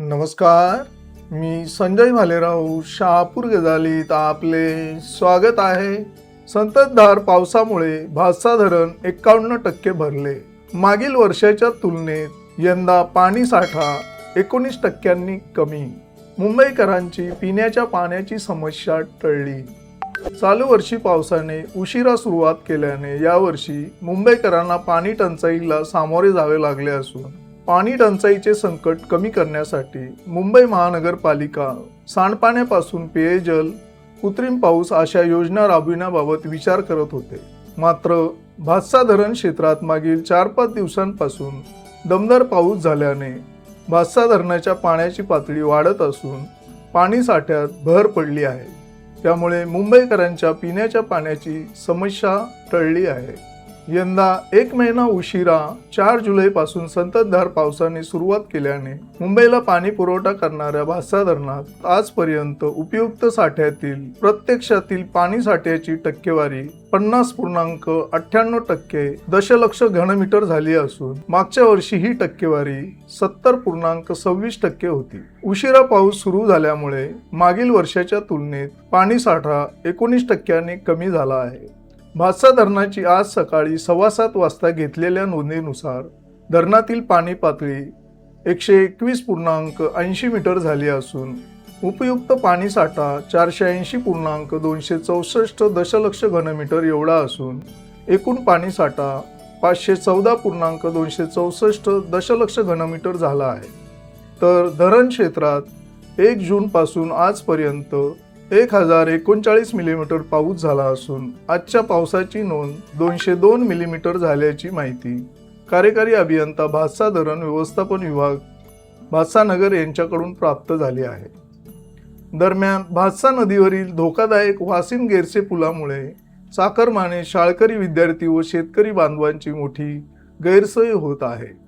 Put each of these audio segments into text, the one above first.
नमस्कार, मी संजय भालेराव शहापूर गजालीत आपले स्वागत आहे। संततधार पावसामुळे भातसा धरण 51% भरले। मागील वर्षाच्या तुलनेत यंदा पाणी साठा 19% कमी। मुंबईकरांची पिण्याच्या पाण्याची समस्या टळली। चालू वर्षी पावसाने उशिरा सुरुवात केल्याने यावर्षी मुंबईकरांना पाणी टंचाईला सामोरे जावे लागले असून पाणी टंचाईचे संकट कमी करण्यासाठी मुंबई महानगरपालिका सांडपाण्यापासून पेयजल, कृत्रिम पाऊस अशा योजना राबविण्याबाबत विचार करत होते। मात्र भातसा धरण क्षेत्रात मागील 4-5 दिवसांपासून दमदार पाऊस झाल्याने भातसा धरणाच्या पाण्याची पातळी वाढत असून पाणी साठ्यात भर पडली आहे। त्यामुळे मुंबईकरांच्या पिण्याच्या पाण्याची समस्या टळली आहे। यंदा 1 महिना उशिरा 4 जुलैपासून संततधार पावसाने सुरुवात केल्याने मुंबईला पाणी पुरवठा करणाऱ्या भातसा धरणात आजपर्यंत उपयुक्त साठ्यातील प्रत्यक्षातील पाणी साठ्याची टक्केवारी 50.98% दशलक्ष घनमीटर झाली असून मागच्या वर्षी ही टक्केवारी 70.26% होती। उशिरा पाऊस सुरू झाल्यामुळे मागील वर्षाच्या तुलनेत पाणी साठा 19% कमी झाला आहे। भातसा धरणाची आज सकाळी 7:15 वाजता घेतलेल्या नोंदीनुसार धरणातील पाणी पातळी 121.80 मीटर झाली असून उपयुक्त पाणी साठा 480.264 दशलक्ष घनमीटर एवढा असून एकूण पाणी साठा 514.264 दशलक्ष घनमीटर झाला आहे। तर धरण क्षेत्रात 1 जून पासून आजपर्यंत 1039 मिलीमीटर पाऊस झाला असून आजच्या पावसाची नोंद 202 मिलीमीटर झाल्याची माहिती कार्यकारी अभियंता भातसा धरण व्यवस्थापन विभाग भातसा नगर यांच्याकडून प्राप्त झाली आहे। दरम्यान भातसा नदीवरील धोकादायक वासिन गेरसे पुलामुळे चाकरमाने, शाळकरी विद्यार्थी व शेतकरी बांधवांची मोठी गैरसोय होत आहे।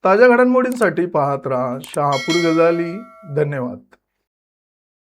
ताज्या घडामोडींसाठी पाहत राहा शहापूर गजाली। धन्यवाद।